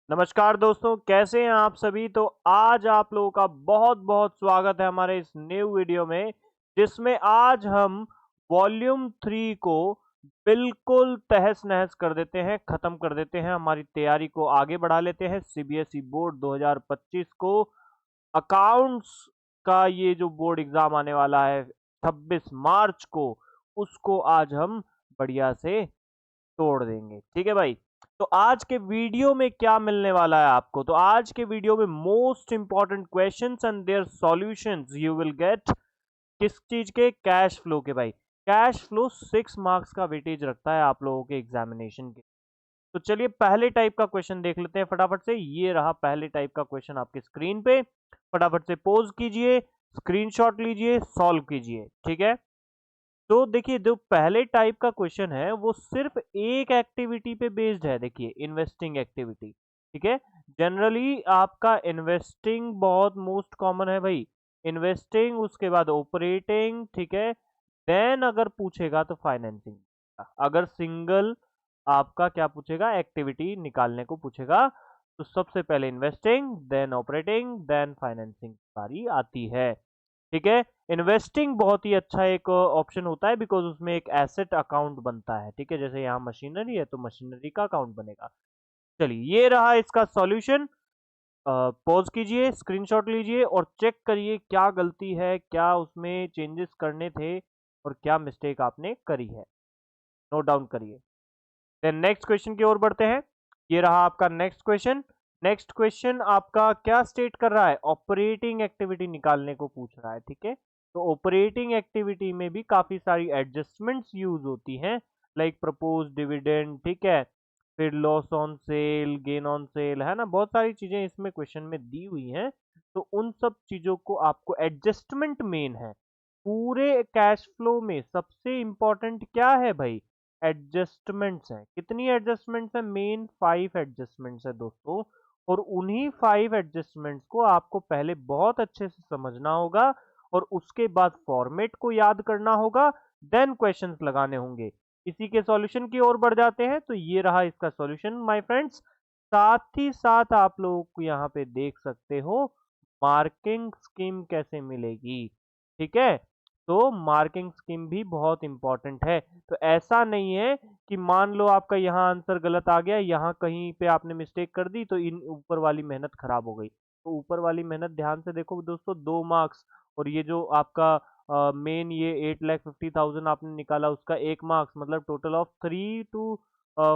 नमस्कार दोस्तों, कैसे हैं आप सभी। तो आज आप लोगों का बहुत बहुत स्वागत है हमारे इस न्यू वीडियो में, जिसमें आज हम वॉल्यूम 3 को बिल्कुल तहस नहस कर देते हैं, खत्म कर देते हैं। हमारी तैयारी को आगे बढ़ा लेते हैं। सीबीएसई बोर्ड 2025 को अकाउंट्स का ये जो बोर्ड एग्जाम आने वाला है 26 मार्च को, उसको आज हम बढ़िया से तोड़ देंगे। ठीक है भाई। तो आज के वीडियो में क्या मिलने वाला है आपको, तो आज के वीडियो में most important questions and their solutions you will get. किस चीज के? कैश फ्लो के भाई। कैश फ्लो 6 मार्क्स का वेटेज रखता है आप लोगों के एग्जामिनेशन के। तो चलिए पहले टाइप का क्वेश्चन देख लेते हैं फटाफट से। ये रहा पहले टाइप का क्वेश्चन आपके स्क्रीन पे। फटाफट से पोज कीजिए, स्क्रीनशॉट लीजिए, सॉल्व कीजिए। ठीक है। तो देखिए, जो पहले टाइप का क्वेश्चन है वो सिर्फ एक एक्टिविटी पे बेस्ड है। देखिए, इन्वेस्टिंग एक्टिविटी। ठीक है। जनरली आपका इन्वेस्टिंग बहुत मोस्ट कॉमन है भाई। इन्वेस्टिंग, उसके बाद ऑपरेटिंग। ठीक है। देन अगर पूछेगा तो फाइनेंसिंग। अगर सिंगल आपका क्या पूछेगा, एक्टिविटी निकालने को पूछेगा, तो सबसे पहले investing, then operating, then financing बारी आती है। ठीक है। इन्वेस्टिंग बहुत ही अच्छा एक ऑप्शन होता है, बिकॉज उसमें एक एसेट अकाउंट बनता है। ठीक है। जैसे यहाँ मशीनरी है तो मशीनरी का अकाउंट बनेगा। चलिए, ये रहा इसका सॉल्यूशन। पॉज कीजिए, स्क्रीनशॉट लीजिए और चेक करिए क्या गलती है, क्या उसमें चेंजेस करने थे और क्या मिस्टेक आपने करी है। नोट डाउन करिए। देन नेक्स्ट क्वेश्चन की ओर बढ़ते हैं। ये रहा आपका नेक्स्ट क्वेश्चन। नेक्स्ट क्वेश्चन आपका क्या स्टेट कर रहा है? ऑपरेटिंग एक्टिविटी निकालने को पूछ रहा है। ठीक है। तो ऑपरेटिंग एक्टिविटी में भी काफी सारी एडजस्टमेंट्स यूज होती हैं, लाइक प्रपोज डिविडेंड। ठीक है। फिर loss on sale, gain on sale, है ना। बहुत सारी चीजें इसमें क्वेश्चन में दी हुई हैं। तो उन सब चीजों को आपको एडजस्टमेंट मेन है। पूरे कैश फ्लो में सबसे इंपॉर्टेंट क्या है भाई? एडजस्टमेंट्स हैं। कितनी एडजस्टमेंट्स हैं? मेन 5 एडजस्टमेंट्स है दोस्तों। और उन्हीं 5 एडजस्टमेंट्स को आपको पहले बहुत अच्छे से समझना होगा और उसके बाद फॉर्मेट को याद करना होगा। देन क्वेश्चंस लगाने होंगे। इसी के सॉल्यूशन की ओर बढ़ जाते हैं। तो ये रहा इसका सॉल्यूशन माय फ्रेंड्स। साथ ही साथ आप लोगों को यहाँ पे देख सकते हो मार्किंग स्कीम कैसे मिलेगी। ठीक है। तो मार्किंग स्कीम भी बहुत इंपॉर्टेंट है। तो ऐसा नहीं है कि मान लो आपका यहाँ आंसर गलत आ गया, यहाँ कहीं पे आपने मिस्टेक कर दी तो इन ऊपर वाली मेहनत खराब हो गई। तो ऊपर वाली मेहनत ध्यान से देखो दोस्तों, 2 मार्क्स। और ये जो आपका मेन ये 8,50,000 आपने निकाला, उसका 1 मार्क्स, मतलब टोटल ऑफ 3 to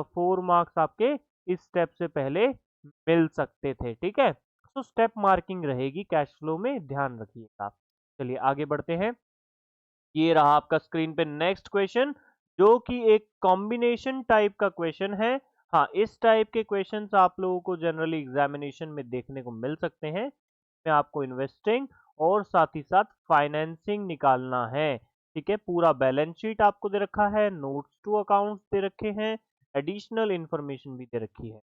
4 मार्क्स आपके इस स्टेप से पहले मिल सकते थे। ठीक है। तो स्टेप मार्किंग रहेगी कैश फ्लो में, ध्यान रखिएगा। चलिए आगे बढ़ते हैं। ये रहा आपका स्क्रीन पे नेक्स्ट क्वेश्चन, जो कि एक कॉम्बिनेशन टाइप का क्वेश्चन है। हाँ, इस टाइप के क्वेश्चंस आप लोगों को जनरली एग्जामिनेशन में देखने को मिल सकते हैं। में आपको इन्वेस्टिंग और साथ ही साथ फाइनेंसिंग निकालना है। ठीक है। पूरा बैलेंस शीट आपको दे रखा है, नोट्स टू अकाउंट्स दे रखे हैं, एडिशनल इंफॉर्मेशन भी दे रखी है।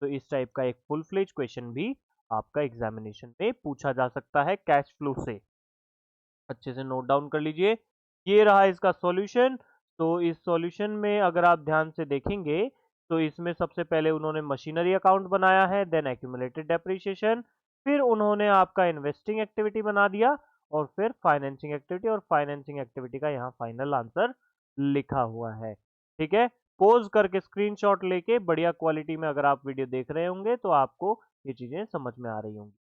तो इस टाइप का एक फुल फ्लेज क्वेश्चन भी आपका एग्जामिनेशन में पूछा जा सकता है कैश फ्लो से। अच्छे से नोट डाउन कर लीजिए। ये रहा इसका सॉल्यूशन। तो इस सॉल्यूशन में अगर आप ध्यान से देखेंगे तो इसमें सबसे पहले उन्होंने मशीनरी अकाउंट बनाया है, देन एक्यूमुलेटेड डेप्रिसिएशन, फिर उन्होंने आपका इन्वेस्टिंग एक्टिविटी बना दिया, और फिर फाइनेंसिंग एक्टिविटी। और फाइनेंसिंग एक्टिविटी का यहाँ फाइनल आंसर लिखा हुआ है। ठीक है। पोज करके स्क्रीनशॉट लेके बढ़िया क्वालिटी में अगर आप वीडियो देख रहे होंगे तो आपको ये चीजें समझ में आ रही होंगी।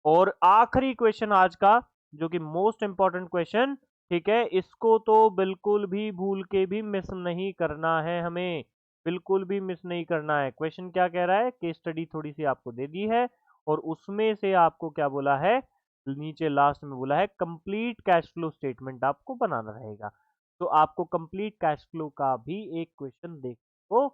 और आखिरी क्वेश्चन आज का, जो कि मोस्ट इंपॉर्टेंट क्वेश्चन। ठीक है। इसको तो बिल्कुल भी भूल के भी मिस नहीं करना है हमें। बिल्कुल भी मिस नहीं करना है। क्वेश्चन क्या कह रहा है? केस स्टडी थोड़ी सी आपको दे दी है और उसमें से आपको क्या बोला है, नीचे लास्ट में बोला है कंप्लीट कैश फ्लो स्टेटमेंट आपको बनाना रहेगा। तो आपको कंप्लीट कैश फ्लो का भी एक क्वेश्चन देखने को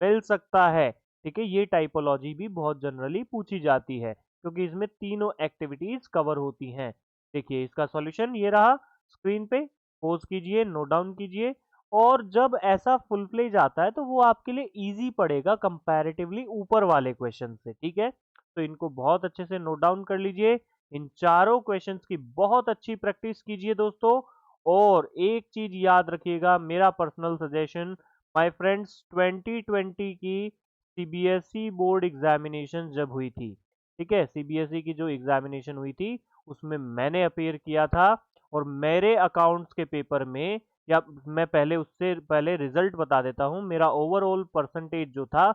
मिल सकता है। ठीक है। ये टाइपोलॉजी भी बहुत जनरली पूछी जाती है, क्योंकि इसमें तीनों एक्टिविटीज कवर होती हैं। देखिए इसका सॉल्यूशन ये रहा स्क्रीन पे। पोज कीजिए, नोट डाउन कीजिए। और जब ऐसा फुल फ्लेज आता है तो वो आपके लिए इजी पड़ेगा कंपैरेटिवली ऊपर वाले क्वेश्चन से। ठीक है। तो इनको बहुत अच्छे से नोट डाउन कर लीजिए। इन चारों क्वेश्चंस की बहुत अच्छी प्रैक्टिस कीजिए दोस्तों। और एक चीज याद रखिएगा, मेरा पर्सनल सजेशन, माय फ्रेंड्स, 2020 की सीबीएसई बोर्ड एग्जामिनेशन जब हुई थी, ठीक है, सीबीएसई की जो एग्जामिनेशन हुई थी उसमें मैंने अपीयर किया था, और मेरे अकाउंट्स के पेपर में, या मैं पहले उससे पहले रिजल्ट बता देता हूं, मेरा ओवरऑल परसेंटेज जो था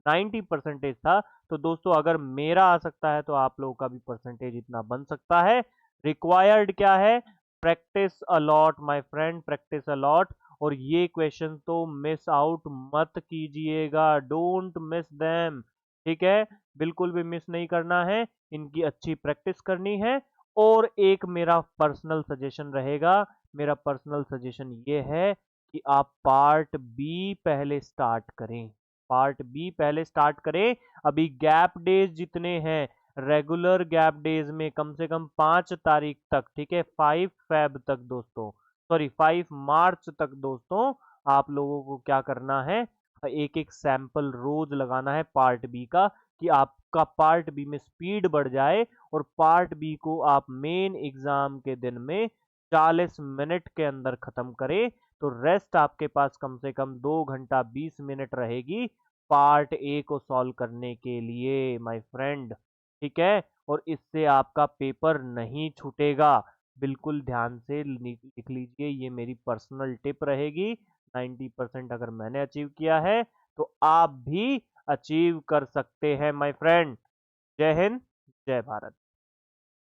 90 परसेंटेज था। तो दोस्तों अगर मेरा आ सकता है तो आप लोगों का भी परसेंटेज इतना बन सकता है। रिक्वायर्ड क्या है? Practice a lot my friend, practice a lot. और ये क्वेश्चन तो मिस आउट मत कीजिएगा, डोंट मिस देम, ठीक है, बिल्कुल भी मिस नहीं करना है, इनकी अच्छी प्रैक्टिस करनी है। और एक मेरा पर्सनल सजेशन रहेगा, मेरा पर्सनल सजेशन ये है कि आप पार्ट बी पहले स्टार्ट करें, पार्ट बी पहले स्टार्ट करें। अभी गैप डेज जितने हैं, रेगुलर गैप डेज में कम से कम 5 तारीख तक, ठीक है, 5 फेब तक दोस्तों, सॉरी 5 मार्च तक दोस्तों, आप लोगों को क्या करना है, एक एक सैंपल रोज लगाना है पार्ट बी का, कि आपका पार्ट बी में स्पीड बढ़ जाए, और पार्ट बी को आप मेन एग्जाम के दिन में 40 मिनट के अंदर खत्म करें। तो रेस्ट आपके पास कम से कम 2 घंटा 20 मिनट रहेगी पार्ट ए को सॉल्व करने के लिए माय फ्रेंड, ठीक है। और इससे आपका पेपर नहीं छूटेगा, बिल्कुल ध्यान से लिख लीजिए, ये मेरी पर्सनल टिप रहेगी। 90% अगर मैंने अचीव किया है तो आप भी अचीव कर सकते हैं माय फ्रेंड। जय हिंद, जय भारत।